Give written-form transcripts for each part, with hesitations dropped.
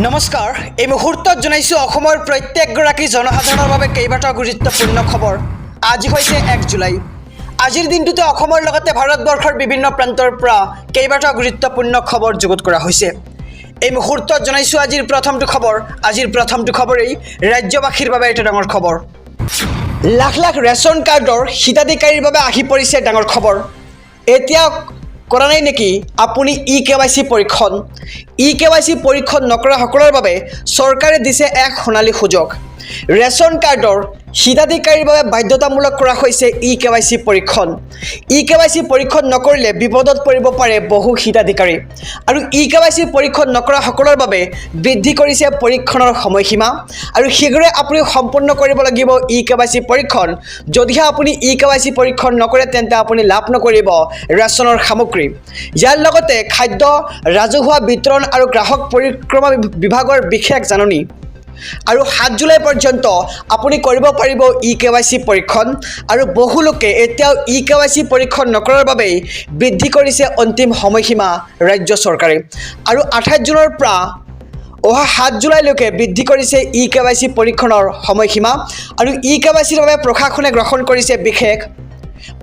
নমস্কাৰ এই মুহূৰ্তত জনাইছো অসমৰ প্ৰত্যেকগৰাকী জনসাধাৰণৰ বাবে কেইবাটাও গুৰুত্বপূৰ্ণ খবৰ। আজি হৈছে 1 জুলাই। আজিৰ দিনটোতে অসমৰ লগতে ভাৰতবৰ্ষৰ বিভিন্ন প্ৰান্তৰ পৰা কেইবাটাও গুৰুত্বপূৰ্ণ খবৰ যুগুত কৰা হৈছে। এই মুহূৰ্তত জনাইছো আজিৰ প্ৰথমটো খবৰেই ৰাজ্যবাসীৰ বাবে এটা ডাঙৰ খবৰ। লাখ লাখ ৰেচন কাৰ্ডৰ হিতাধিকাৰীৰ বাবে আহি পৰিছে ডাঙৰ খবৰ। এতিয়া কৰা নাই নেকি আপুনি ই-KYC পৰীক্ষণ? ই-KYC পৰীক্ষণ নকৰা সকলৰ বাবে চৰকাৰে দিছে এক সোণালী সুযোগ। ৰেচন কাৰ্ডৰ হিতাধিকাৰীৰ বাবে বাধ্যতামূলক কৰা হৈছে ই-KYC পৰীক্ষণ। ই-KYC পৰীক্ষণ নকৰিলে বিপদত পৰিব পাৰে বহু হিতাধিকাৰী। আৰু ই-KYC পৰীক্ষণ নকৰা সকলৰ বাবে বৃদ্ধি কৰিছে পৰীক্ষণৰ সময়সীমা। আৰু শীঘ্ৰে আপুনি সম্পূৰ্ণ কৰিব লাগিব ই-KYC পৰীক্ষণ। যদিহে আপুনি ই-KYC পৰীক্ষণ নকৰে তেন্তে আপুনি লাভ নকৰিব ৰেচনৰ সামগ্ৰী। ইয়াৰ লগতে খাদ্য ৰাজহুৱা বিতৰণ আৰু গ্ৰাহক পৰিক্ৰমা বিভাগৰ বিশেষ জাননী। আৰু 7 জুলাই পৰ্যন্ত আপুনি কৰিব পাৰিব ই-KYC পৰীক্ষণ। আৰু বহু লোকে এতিয়াও ই-KYC পৰীক্ষণ নকৰাৰ বাবেই বৃদ্ধি কৰিছে অন্তিম সময়সীমা ৰাজ্য চৰকাৰে। আৰু 28 জুনৰ পৰা অহা 7 জুলাইলৈকে বৃদ্ধি কৰিছে ই-KYC পৰীক্ষণৰ সময়সীমা। আৰু ই-KYCৰ বাবে প্ৰশাসনে গ্ৰহণ কৰিছে বিশেষ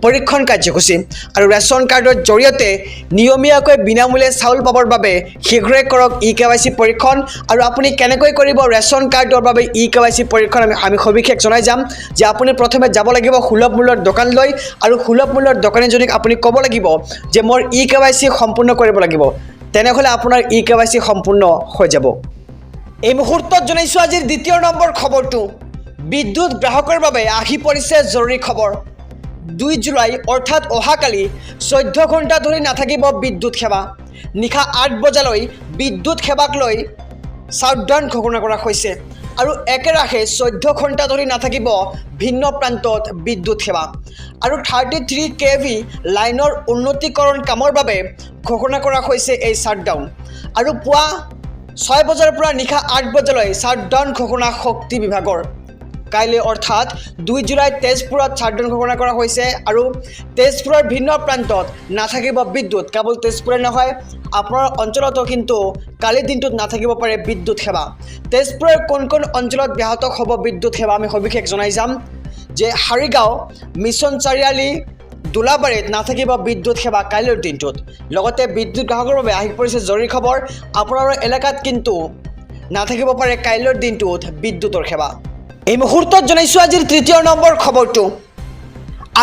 পৰীক্ষণ কাৰ্যসূচী। আৰু ৰেচন কাৰ্ডৰ জৰিয়তে নিয়মীয়াকৈ বিনামূলীয়া চাউল পাবৰ বাবে শীঘ্ৰে কৰক ই-KYC পৰীক্ষণ। আৰু আপুনি কেনেকৈ কৰিব ৰেচন কাৰ্ডৰ বাবে ই-KYC পৰীক্ষণ আমি সবিশেষ জনাই যাম যে আপুনি প্ৰথমে যাব লাগিব সুলভ মূল্যৰ দোকানলৈ। আৰু সুলভ মূল্যৰ দোকানীজনীক আপুনি ক'ব লাগিব যে মোৰ ই-KYC সম্পূৰ্ণ কৰিব লাগিব। তেনেহ'লে আপোনাৰ ই-KYC সম্পূৰ্ণ হৈ যাব। এই মুহূৰ্তত জনাইছোঁ আজিৰ 2 নম্বৰ খবৰটো। বিদ্যুৎ গ্ৰাহকৰ বাবে আহি পৰিছে জৰুৰী খবৰ। 2 জুলাই অৰ্থাৎ অহাকালি 14 ঘণ্টা ধৰি নাথাকিব বিদ্যুৎ সেৱা। নিশা 8 বজালৈ বিদ্যুৎ সেৱাক লৈ শ্বাটডাউন ঘোষণা কৰা হৈছে। আৰু একেৰাহে 14 ঘণ্টা ধৰি নাথাকিব ভিন্ন প্ৰান্তত বিদ্যুৎ সেৱা। আৰু 33 kV লাইনৰ উন্নতিকৰণ কামৰ বাবে ঘোষণা কৰা হৈছে এই শ্বাটডাউন। আৰু পুৱা 6 বজাৰ পৰা নিশা 8 বজালৈ শ্বাটডাউন ঘোষণা শক্তি বিভাগৰ। কাইলৈ অৰ্থাৎ 2 জুলাই তেজপুৰত শ্বাটডাউন ঘোষণা কৰা হৈছে। আৰু তেজপুৰৰ ভিন্ন প্ৰান্তত নাথাকিব বিদ্যুৎ। কেৱল তেজপুৰে নহয়, আপোনাৰ অঞ্চলতো কিন্তু কালিৰ দিনটোত নাথাকিব পাৰে বিদ্যুৎ সেৱা। তেজপুৰৰ কোন কোন অঞ্চলত ব্যাহত হ'ব বিদ্যুৎ সেৱা আমি সবিশেষ জনাই যাম যে হাৰিগাঁও, মিছন চাৰিআলি, দোলাবাৰীত নাথাকিব বিদ্যুৎ সেৱা কাইলৈৰ দিনটোত। লগতে বিদ্যুৎ গ্ৰাহকৰ বাবে আহি পৰিছে জৰুৰী খবৰ। আপোনাৰ এলেকাত কিন্তু নাথাকিব পাৰে কাইলৈৰ দিনটোত বিদ্যুৎৰ সেৱা। এই মুহূৰ্তত জনাইছোঁ আজিৰ 3 নম্বৰ খবৰটো।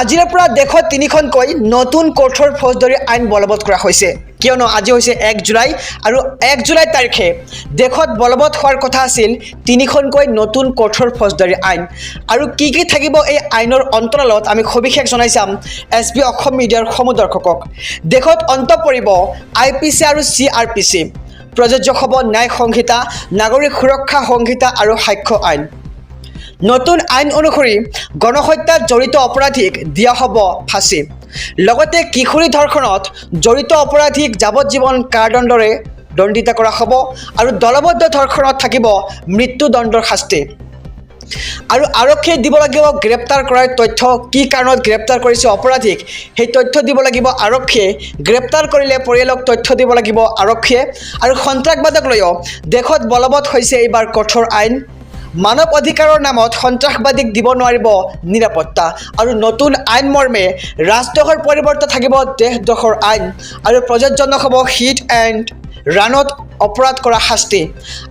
আজিৰে পৰা দেশত 3খনকৈ নতুন কঠোৰ ফৌজদাৰী আইন বলবৎ কৰা হৈছে। কিয়নো আজি হৈছে 1 জুলাই। আৰু 1 জুলাই তাৰিখে দেশত বলবৎ হোৱাৰ কথা আছিল 3খনকৈ নতুন কঠোৰ ফৌজদাৰী আইন। আৰু কি কি থাকিব এই আইনৰ অন্তৰালত আমি সবিশেষ জনাই যাম SB অসম মিডিয়াৰ সমদৰ্শকক। দেশত অন্ত পৰিব IPC আৰু CRPC। প্ৰযোজ্য হ'ব ন্যায় সংহিতা, নাগৰিক সুৰক্ষা সংহিতা আৰু সাক্ষ্য আইন। নতুন আইন অনুসৰি গণহত্যাত জড়িত অপৰাধীক দিয়া হ'ব ফাঁচী। লগতে কিশোৰী ধৰ্ষণত জড়িত অপৰাধীক যাৱজ্জীৱন কাৰাদণ্ডৰে দণ্ডিত কৰা হ'ব। আৰু দলবদ্ধ ধৰ্ষণত থাকিব মৃত্যুদণ্ডৰ শাস্তি। আৰু আৰক্ষীয়ে দিব লাগিব গ্ৰেপ্তাৰ কৰাৰ তথ্য। কি কাৰণত গ্ৰেপ্তাৰ কৰিছে অপৰাধীক সেই তথ্য দিব লাগিব আৰক্ষীয়ে। গ্ৰেপ্তাৰ কৰিলে পৰিয়ালক তথ্য দিব লাগিব আৰক্ষীয়ে। আৰু সন্ত্ৰাসবাদক লৈও দেশত বলবৎ হৈছে এইবাৰ কঠোৰ আইন। মানৱ অধিকাৰৰ নামত সন্ত্ৰাসবাদীক দিব নোৱাৰিব নিৰাপত্তা। আৰু নতুন আইন মৰ্মে ৰাজদ্ৰোহৰ পৰিৱৰ্তে থাকিব দেশদ্ৰোহৰ আইন। আৰু প্ৰযোজ্য নহ'ব হিট এণ্ড ৰাণত অপৰাধ কৰা শাস্তি।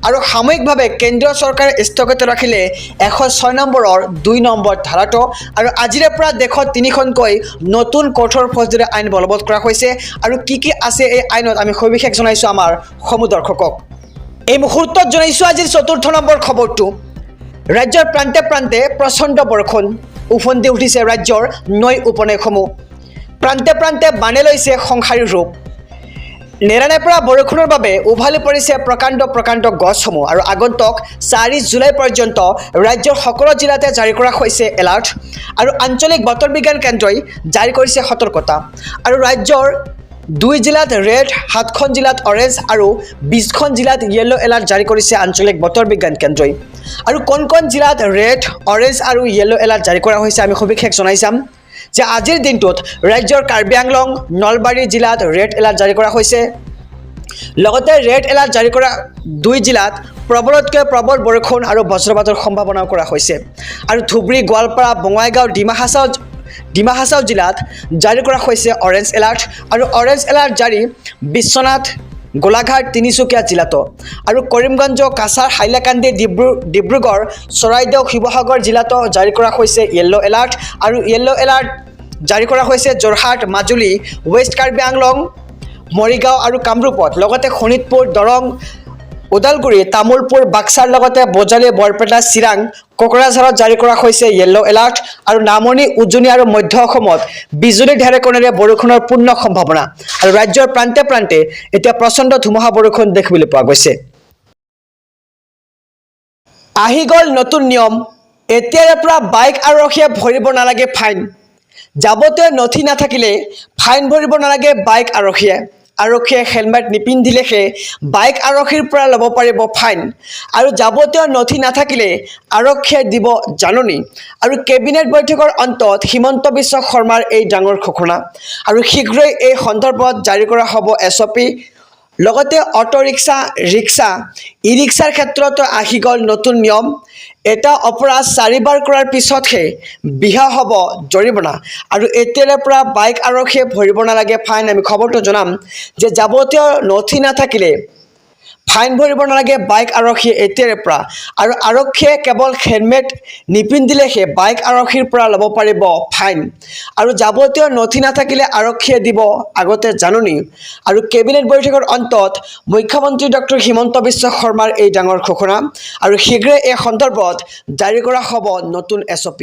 আৰু সাময়িকভাৱে কেন্দ্ৰীয় চৰকাৰে স্থগিত ৰাখিলে 106 নম্বৰৰ 2 নম্বৰ ধাৰাটো। আৰু আজিৰে পৰা দেশত 3খনকৈ নতুন কঠোৰ ফৌজদাৰী আইন বলবৎ কৰা হৈছে। আৰু কি কি আছে এই আইনত আমি সবিশেষ জনাইছোঁ আমাৰ সমদৰ্শকক। এই মুহূৰ্তত জনাইছোঁ আজিৰ 4 নম্বৰ খবৰটো। ৰাজ্যৰ প্ৰান্তে প্ৰান্তে প্ৰচণ্ড বৰষুণ। উফন্দি উঠিছে ৰাজ্যৰ নৈ উপনৈসমূহ। প্ৰান্তে প্ৰান্তে বানে লৈছে সংসাৰী ৰূপ। নেৰানেপেৰা বৰষুণৰ বাবে উভালি পৰিছে প্ৰকাণ্ড গছসমূহ। আৰু আগন্তুক 4 জুলাই পৰ্যন্ত ৰাজ্যৰ সকলো জিলাতে জাৰি কৰা হৈছে এলাৰ্ট। আৰু আঞ্চলিক বতৰ বিজ্ঞান কেন্দ্ৰই জাৰি কৰিছে সতৰ্কতা। আৰু ৰাজ্যৰ 2 জিলাত ৰেড, 7খন জিলাত অৰেঞ্জ আৰু 20খন জিলাত য়েলো এলাৰ্ট জাৰি কৰিছে আঞ্চলিক বতৰ বিজ্ঞান কেন্দ্ৰই। আৰু কোন কোন জিলাত ৰেড, অৰেঞ্জ আৰু য়েলো এলাৰ্ট জাৰি কৰা হৈছে আমি সবিশেষ জনাই যাম যে আজিৰ দিনটোত ৰাজ্যৰ কাৰ্বি আংলং, নলবাৰী জিলাত ৰেড এলাৰ্ট জাৰি কৰা হৈছে। লগতে ৰেড এলাৰ্ট জাৰি কৰা 2 জিলাত প্ৰবলতকৈ প্ৰবল বৰষুণ আৰু বজ্ৰপাতৰ সম্ভাৱনাও কৰা হৈছে আৰু ধুবুৰী গোৱালপাৰা বঙাইগাঁও ডিমা হাছাও জিলাত জাৰি কৰা হৈছে অৰেঞ্জ এলাৰ্ট আৰু অৰেঞ্জ এলাৰ্ট জাৰি বিশ্বনাথ গোলাঘাট তিনিচুকীয়া জিলাতো আৰু কৰিমগঞ্জ কাছাৰ হাইলাকান্দি ডিব্ৰুগড় চৰাইদেউ শিৱসাগৰ জিলাতো জাৰি কৰা হৈছে য়েল্লো এলাৰ্ট আৰু য়েল্লো এলাৰ্ট জাৰি কৰা হৈছে যোৰহাট মাজুলী ৱেষ্ট কাৰ্বি আংলং মৰিগাঁও আৰু কামৰূপত লগতে শোণিতপুৰ দৰং ওদালগুৰি তামুলপুৰ বাক্সাৰ লগতে বজালী বৰপেটা চিৰাং কোকৰাঝাৰত জাৰি কৰা হৈছে য়েল্লো এলাৰ্ট আৰু নামনি উজনি আৰু মধ্য অসমত বিজুলী ঢেৰেকণিৰে বৰষুণৰ পূৰ্ণ সম্ভাৱনা আৰু ৰাজ্যৰ প্ৰান্তে প্ৰান্তে এতিয়া প্ৰচণ্ড ধুমুহা বৰষুণ দেখিবলৈ পোৱা গৈছে আহি গ'ল নতুন নিয়ম এতিয়াৰে পৰা বাইক আৰক্ষীয়ে ভৰিব নালাগে ফাইন যাৱতীয় নথি নাথাকিলে ফাইন ভৰিব নালাগে বাইক আৰক্ষীয়ে হেলমেট নিপিন্ধিলেহে বাইক আৰক্ষীৰ পৰা ল'ব পাৰিব ফাইন আৰু যাৱতীয় নথি নাথাকিলে আৰক্ষীয়ে দিব জাননী আৰু কেবিনেট বৈঠকৰ অন্তত হিমন্ত বিশ্ব শৰ্মাৰ এই ডাঙৰ ঘোষণা আৰু শীঘ্ৰেই এই সন্দৰ্ভত জাৰি কৰা হ'ব SOP লগতে অটো ৰিক্সা ই ৰিক্সাৰ ক্ষেত্ৰতো আহি গ'ল নতুন নিয়ম এটা অপৰাধ 4বাৰ কৰাৰ পিছতহে বিহা হ'ব জৰিমনা আৰু এতিয়াৰে পৰা বাইক আৰক্ষীয়ে ভৰিব নালাগে ফাইন আমি খবৰটো জনাম যে যাৱতীয় নথি নাথাকিলে ফাইন ভৰিব নালাগে বাইক আৰক্ষীয়ে এতিয়াৰে পৰা আৰু আৰক্ষীয়ে কেৱল হেলমেট নিপিন্ধিলেহে বাইক আৰক্ষীৰ পৰা ল'ব পাৰিব ফাইন আৰু যাৱতীয় নথি নাথাকিলে আৰক্ষীয়ে দিব আগতে জাননী আৰু কেবিনেট বৈঠকৰ অন্তত মুখ্যমন্ত্ৰী ডক্টৰ হিমন্ত বিশ্ব শৰ্মাৰ এই ডাঙৰ ঘোষণা আৰু শীঘ্ৰে এই সন্দৰ্ভত জাৰি কৰা হ'ব নতুন SOP